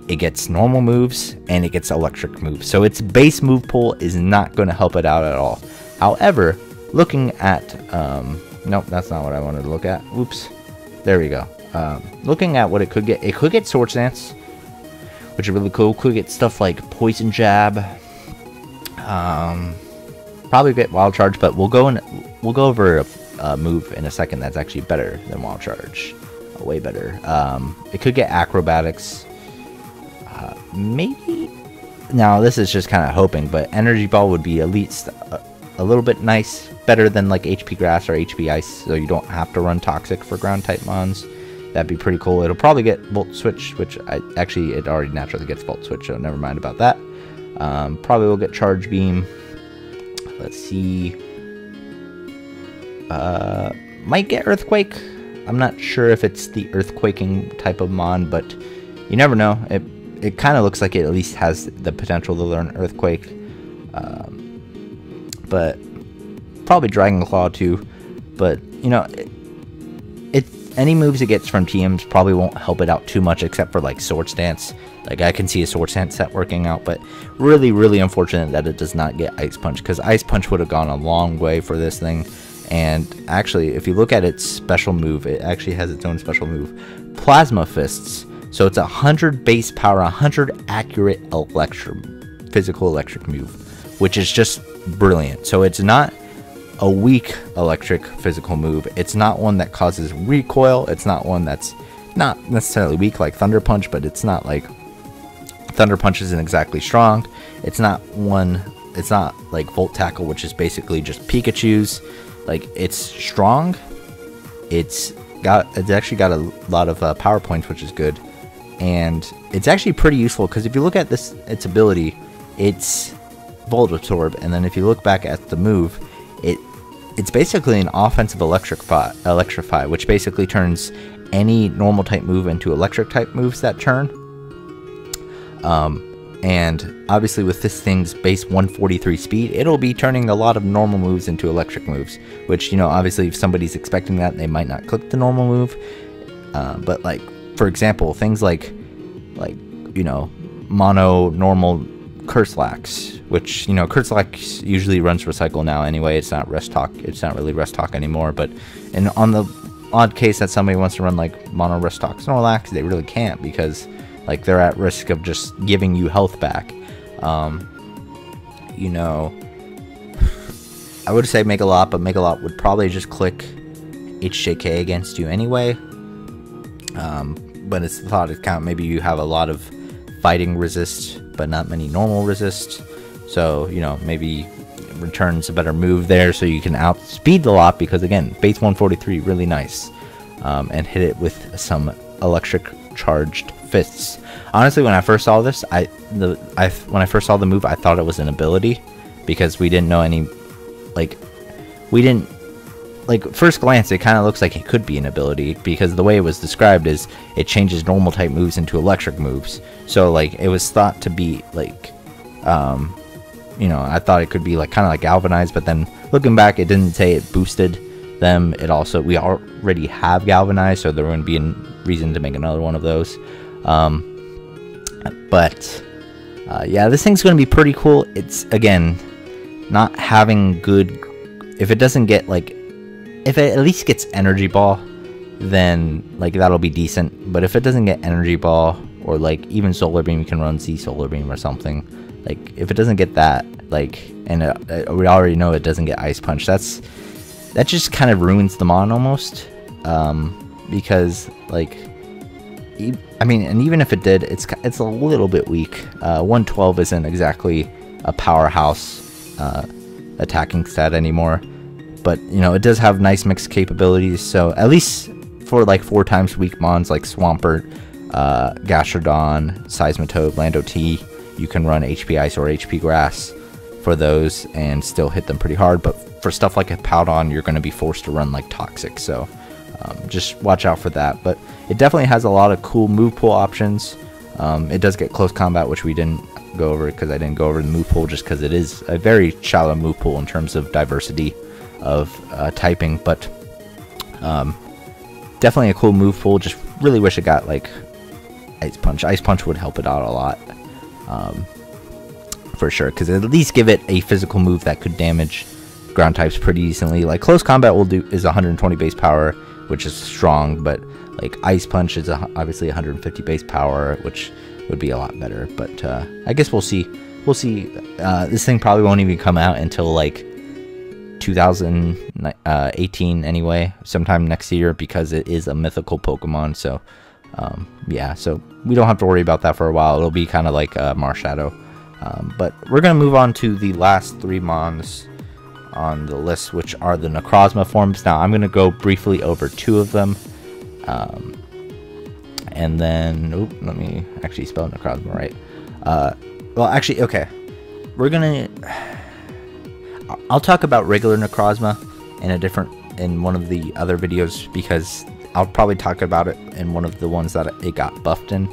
it gets normal moves, and it gets electric moves. So its base move pool is not going to help it out at all. However, looking at, nope, that's not what I wanted to look at. Oops. There we go. Looking at what it could get Sword Stance, which is really cool. Could get stuff like Poison Jab. Probably get Wild Charge, but we'll go over a move in a second that's actually better than Wild Charge. Way better. It could get Acrobatics. Maybe. Now this is just kind of hoping, but Energy Ball would be at least a little bit nice, better than like HP Grass or HP Ice, so you don't have to run Toxic for ground type mons. That'd be pretty cool. It'll probably get Volt Switch, which it already naturally gets Volt Switch, so never mind about that. Probably will get Charge Beam. Let's see. Might get Earthquake. I'm not sure if it's the Earthquaking type of mon, but you never know. It kind of looks like it at least has the potential to learn Earthquake. But probably Dragon Claw too. But you know, any moves it gets from TMs probably won't help it out too much, except for like Sword Stance. Like I can see a Sword Stance set working out, but really, really unfortunate that it does not get Ice Punch, because Ice Punch would have gone a long way for this thing. And actually, if you look at its special move, it actually has its own special move, Plasma Fists. So it's 100 base power, 100 accurate physical electric move, which is just brilliant. So it's not a weak electric physical move. It's not one that causes recoil. It's not one that's not necessarily weak like Thunder Punch, but it's not like Thunder Punch isn't exactly strong. It's not like Volt Tackle, which is basically just Pikachu's. Like, it's strong. It's actually got a lot of power points, which is good. And it's actually pretty useful, because if you look at its ability, it's Volt Absorb, and then if you look back at the move, it's basically an offensive electrify, which basically turns any normal type move into electric type moves that turn. And obviously with this thing's base 143 speed, it'll be turning a lot of normal moves into electric moves, which, you know, obviously if somebody's expecting that, they might not click the normal move. But like, for example, things like, you know, mono normal Curslax, which, you know, Curslax usually runs Recycle now anyway. It's not Rest Talk. It's not really Rest Talk anymore. But on the odd case that somebody wants to run like mono Rest Talk Snorlax, they really can't, because like they're at risk of just giving you health back. You know, I would say Megalop, but Megalop would probably just click HJK against you anyway. But it's thought it count. Maybe you have a lot of fighting resist, but not many normal resist. So, you know, maybe returns a better move there, so you can outspeed the lot, because again, base 143, really nice. And hit it with some electric charged fists. Honestly, when I first saw this, when I first saw the move, I thought it was an ability, because we didn't know any, first glance, it kind of looks like it could be an ability, because the way it was described is it changes normal type moves into electric moves. So like, it was thought to be like, you know, I thought it could be like kind of like Galvanize, but then looking back, it didn't say it boosted them. We already have Galvanize, so there wouldn't be a reason to make another one of those. Yeah, this thing's going to be pretty cool. It's, again, not having good, if it doesn't get like, if it at least gets Energy Ball, then like that'll be decent. But if it doesn't get Energy Ball, or like even Solar Beam, you can run Z Solar Beam or something. Like, if it doesn't get that, like, and we already know it doesn't get Ice Punch, that just kind of ruins the mon almost. Because like, I mean, and even if it did, it's a little bit weak. 112 isn't exactly a powerhouse attacking stat anymore, but you know, it does have nice mixed capabilities. So at least for like 4 times weak mons like Swampert, Gastrodon, Seismitoad, Lando T, you can run HP Ice or HP Grass for those and still hit them pretty hard. But for stuff like a Powdon, you're going to be forced to run like Toxic, so just watch out for that. But it definitely has a lot of cool move pool options. It does get close combat, which we didn't go over, because I didn't go over the move pool, just because it is a very shallow move pool in terms of diversity of typing. But definitely a cool move pool. Just really wish it got like Ice Punch. Ice Punch would help it out a lot, for sure, because at least give it a physical move that could damage ground types pretty decently. Like Close Combat is 120 base power, which is strong, but like Ice Punch is obviously 150 base power, which would be a lot better. But I guess we'll see. We'll see. This thing probably won't even come out until like 2018 anyway, sometime next year, because it is a mythical Pokemon. So yeah, so we don't have to worry about that for a while. It'll be kind of like Marshadow. But we're gonna move on to the last 3 mons on the list, which are the Necrozma forms. Now I'm gonna go briefly over 2 of them, and then let me actually spell Necrozma right. Well, actually, okay, I'll talk about regular Necrozma in one of the other videos, because I'll probably talk about it in one of the ones that it got buffed in,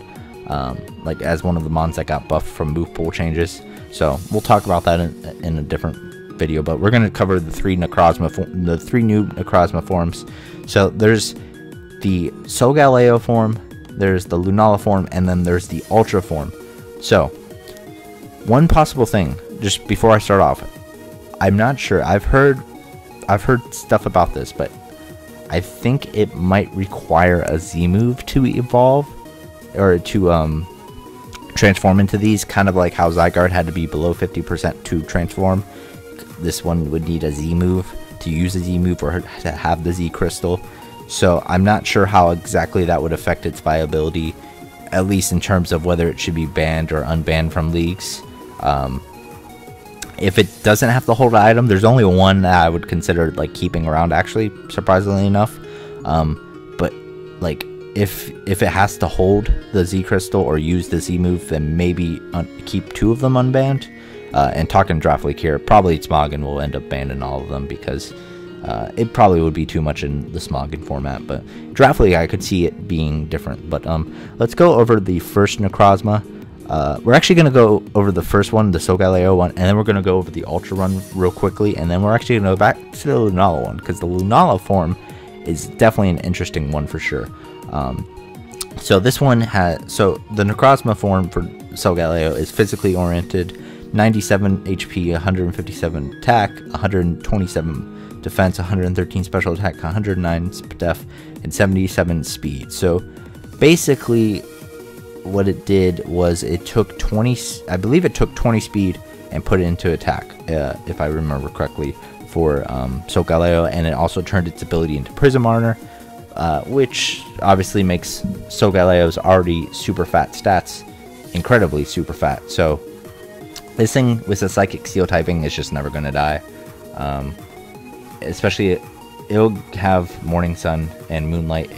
like as one of the mons that got buffed from move pool changes. So we'll talk about that in a different video, but we're going to cover the 3 new Necrozma forms. So there's the Solgaleo form, there's the Lunala form, and then there's the Ultra form. So one possible thing, just before I start off, I'm not sure. I've heard stuff about this, but I think it might require a Z move to evolve, or to transform into these, kind of like how Zygarde had to be below 50% to transform. This one would need a Z move to use a Z move, or to have the Z crystal. So I'm not sure how exactly that would affect its viability, at least in terms of whether it should be banned or unbanned from leagues. If it doesn't have to hold an item, there's only one that I would consider like keeping around, actually, surprisingly enough. But like if it has to hold the Z crystal or use the Z move, then maybe keep 2 of them unbanned. And talking Draft League here, probably Smogon will end up banning all of them, because it probably would be too much in the Smogon format. But Draft League, I could see it being different. But let's go over the first Necrozma. We're actually going to go over the first one, the Solgaleo one, and then we're going to go over the Ultra one real quickly, and then we're actually going to go back to the Lunala one, because the Lunala form is definitely an interesting one for sure. So this one the Necrozma form for Solgaleo is physically oriented, 97 HP, 157 attack, 127 defense, 113 special attack, 109 def, and 77 speed. So basically what it did was it took 20, I believe it took 20 speed and put it into attack, if I remember correctly, for Solgaleo, and it also turned its ability into Prism Armor, which obviously makes Solgaleo's already super fat stats incredibly super fat. So this thing with a Psychic Steel typing is just never going to die. Especially, it'll have Morning Sun and Moonlight.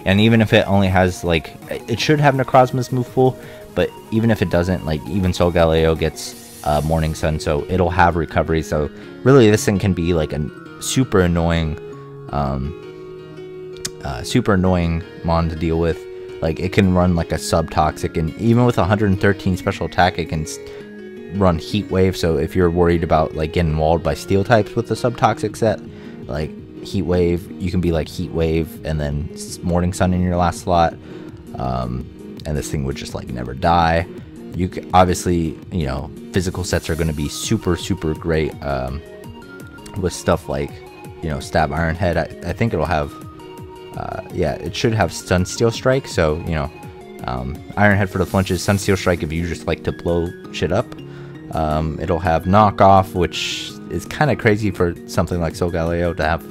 And even if it only has, like, it should have Necrozma's move pool, but even if it doesn't, like, even Solgaleo gets Morning Sun, so it'll have recovery. So really, this thing can be like a super annoying mon to deal with. Like, it can run like a sub-toxic, and even with 113 special attack, it can run Heat Wave. So if you're worried about like getting walled by steel types with the sub-toxic set, like Heat Wave, you can be like Heat Wave and then Morning Sun in your last slot, and this thing would just like never die. You can, obviously, you know, physical sets are going to be super great with stuff like, you know, Stab Iron Head. I think it'll have yeah, it should have Sun Steel Strike. So, you know, Iron Head for the flinches, Sun Steel Strike if you just like to blow shit up. It'll have Knock Off, which is kind of crazy for something like Solgaleo to have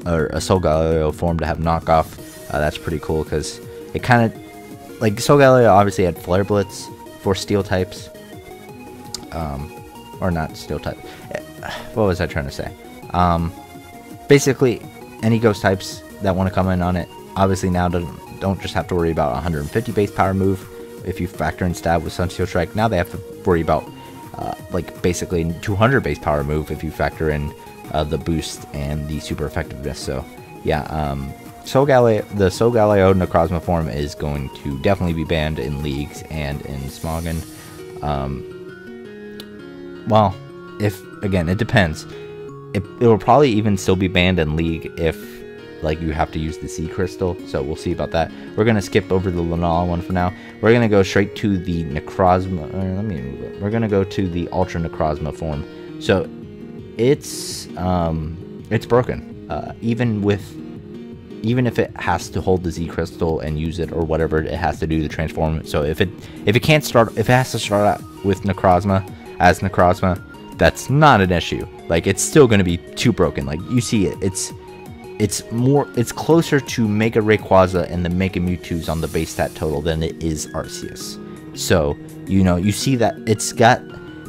or a Solgaleo form to have Knock Off. That's pretty cool, because it kind of, like, Solgaleo obviously had Flare Blitz for steel types, or not steel type. What was I trying to say? Basically, any ghost types that want to come in on it, obviously now don't just have to worry about 150 base power move. If you factor in Stab with Sunsteel Strike, now they have to worry about like basically 200 base power move if you factor in the boost and the super effectiveness. So yeah, the Solgaleo Necrozma form is going to definitely be banned in leagues and in Smogon. Well, if, again, it depends. It will probably even still be banned in league if like you have to use the Z crystal, so we'll see about that. We're gonna skip over the Lunala one for now. We're gonna go straight to the Necrozma. Let me move it. We're gonna go to the Ultra Necrozma form. So it's broken. Even if it has to hold the Z crystal and use it or whatever it has to do to transform. So if it has to start out with Necrozma as Necrozma, that's not an issue. Like, it's still going to be too broken. Like, you see it, it's closer to Mega Rayquaza and the Mega Mewtwo's on the base stat total than it is Arceus. So, you see that it's got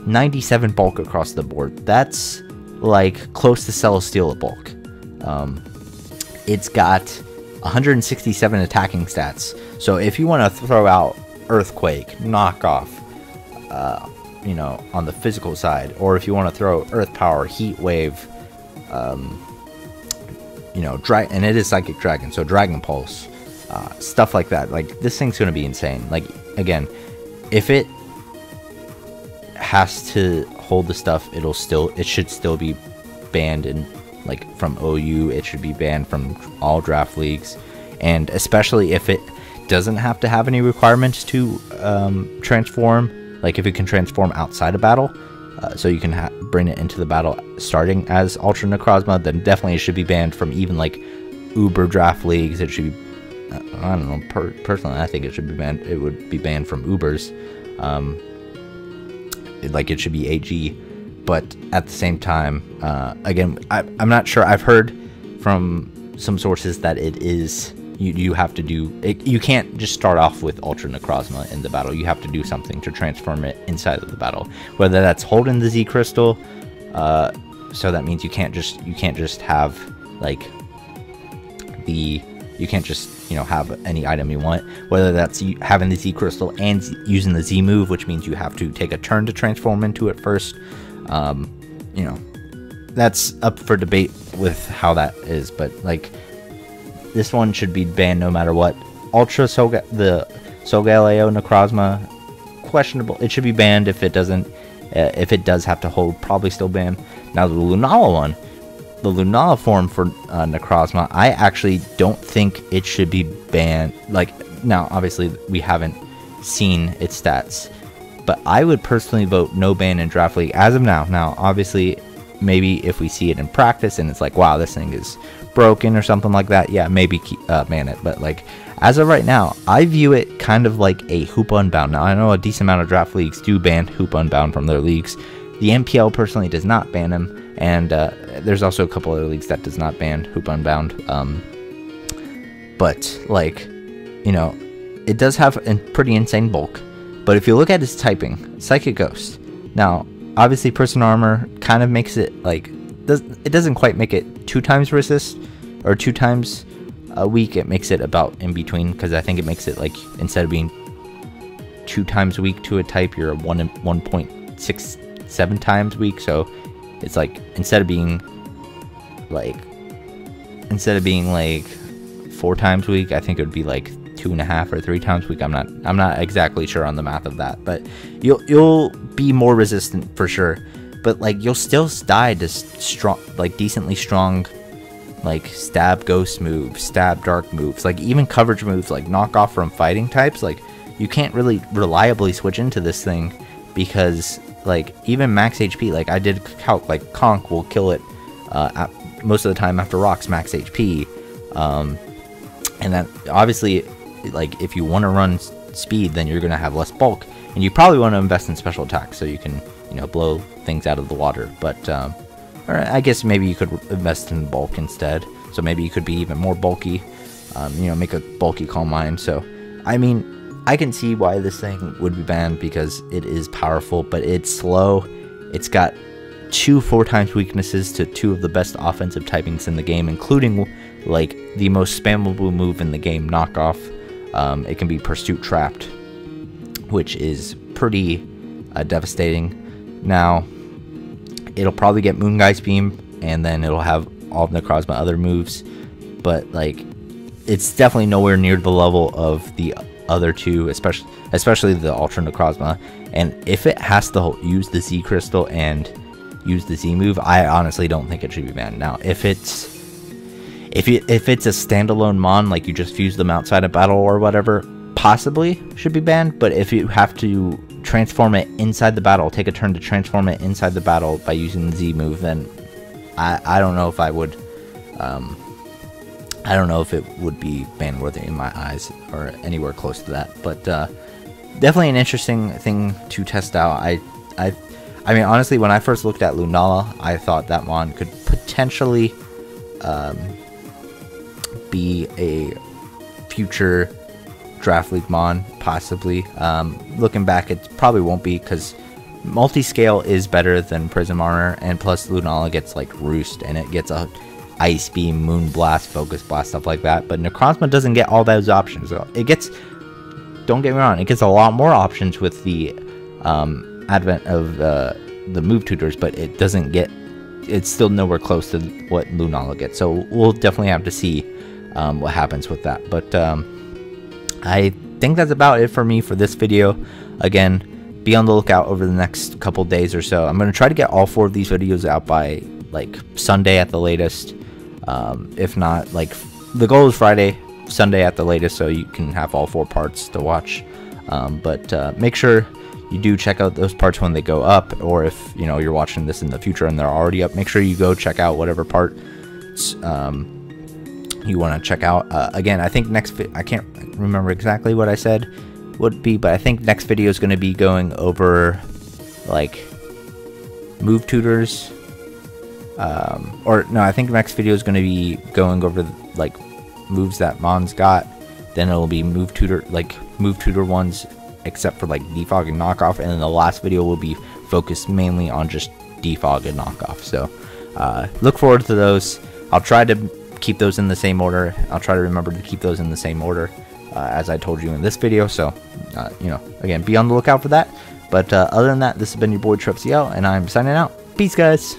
97 bulk across the board. That's like close to Celesteela bulk. It's got 167 attacking stats. So if you want to throw out Earthquake, Knock Off, on the physical side, or if you want to throw Earth Power, Heat Wave, and it is Psychic Dragon, so Dragon Pulse, stuff like that. Like, this thing's going to be insane. Like, again, if it has to hold the stuff, it should still be banned in, like, from OU. It should be banned from all draft leagues, and especially if it doesn't have to have any requirements to transform. Like, if it can transform outside of battle, so you can bring it into the battle starting as Ultra Necrozma, then definitely it should be banned from even, like, Uber draft leagues. It should be, I don't know, personally I think it should be banned. It would be banned from Ubers. Like, it should be AG. But at the same time, again, I'm not sure. I've heard from some sources that it is, you have to do it. You can't just start off with Ultra Necrozma in the battle. You have to do something to transform it inside of the battle, whether that's holding the Z crystal. So that means you can't just have, like, you can't just have any item you want, whether that's having the Z crystal and using the Z move, which means you have to take a turn to transform into it first. That's up for debate with how that is, but, like, this one should be banned no matter what. The Solgaleo Necrozma, questionable. It should be banned. If it doesn't, if it does have to hold, probably still banned. Now the Lunala one, the Lunala form for Necrozma, I actually don't think it should be banned. Like, now obviously we haven't seen its stats, but I would personally vote no ban in draft league as of now. Now obviously, maybe if we see it in practice and it's like, wow, this thing is broken or something like that, yeah, maybe ban it. But, like, as of right now, I view it kind of like a Hoop Unbound. Now I know a decent amount of draft leagues do ban Hoop Unbound from their leagues. The MPL personally does not ban them, and there's also a couple other leagues that does not ban Hoop Unbound. But, like, it does have a pretty insane bulk. But if you look at its typing, Psychic Ghost. Now, obviously, Person Armor kind of makes it, like, it doesn't quite make it 2 times resist or 2 times weak. It makes it about in between, because I think it makes it, like, instead of being 2 times weak to a type, you're 1.67 times weak. So it's like, instead of being like 4 times weak, I think it would be like 2.5 or 3 times weak. I'm not exactly sure on the math of that, but you'll be more resistant for sure. But, like, you'll still die to strong, like, decently strong, like, stab ghost moves, stab dark moves, like, even coverage moves like knock off from fighting types. Like, you can't really reliably switch into this thing, because, like, even max HP, like, I did calc, like, Conk will kill it most of the time after rocks max HP, and that obviously, like, if you want to run speed, then you're going to have less bulk, and you probably want to invest in special attacks so you can, blow things out of the water. But or I guess maybe you could invest in bulk instead, so maybe you could be even more bulky, make a bulky Calm Mind. So, I mean, I can see why this thing would be banned, because it is powerful, but it's slow. It's got 2 4 times weaknesses to 2 of the best offensive typings in the game, including, like, the most spammable move in the game, Knockoff. It can be Pursuit Trapped, which is pretty devastating. Now, it'll probably get Moongeist Beam, and then it'll have all of Necrozma other moves, but, like, it's definitely nowhere near the level of the other 2, especially the Ultra Necrozma. And if it has to use the Z Crystal and use the Z move, I honestly don't think it should be banned. Now, if If it's a standalone mon, like you just fuse them outside of battle or whatever, possibly should be banned. But if you have to transform it inside the battle, take a turn to transform it inside the battle by using the Z move, then I don't know if I would. I don't know if it would be ban worthy in my eyes or anywhere close to that. But definitely an interesting thing to test out. I mean, honestly, when I first looked at Lunala, I thought that mon could potentially be a future Draft League mon, possibly. Looking back, it probably won't be, because multi-scale is better than Prism Armor, and plus Lunala gets like Roost, and it gets a Ice Beam, Moon Blast, Focus Blast, stuff like that. But Necrozma doesn't get all those options. So it gets, don't get me wrong, it gets a lot more options with the advent of the move tutors, but it doesn't get, it's still nowhere close to what Lunala gets. So we'll definitely have to see what happens with that. But I think that's about it for me for this video. Again, be on the lookout over the next couple days or so. I'm going to try to get all 4 of these videos out by like Sunday at the latest. If not, like, the goal is Friday, Sunday at the latest, so you can have all 4 parts to watch. But make sure you do check out those parts when they go up, or if you know you're watching this in the future and they're already up, make sure you go check out whatever parts you want to check out. Again, I think I can't remember exactly what I said would be, but I think next video is going to be going over like move tutors. Or no, I think next video is going to be going over like moves that Mon's got. Then it'll be move tutor ones, except for like defog and knockoff, and then the last video will be focused mainly on just defog and knockoff. So look forward to those. I'll try to keep those in the same order. I'll try to remember to keep those in the same order as I told you in this video. So you know, again, be on the lookout for that. But other than that, this has been your boy TrevCL, and I'm signing out. Peace, guys.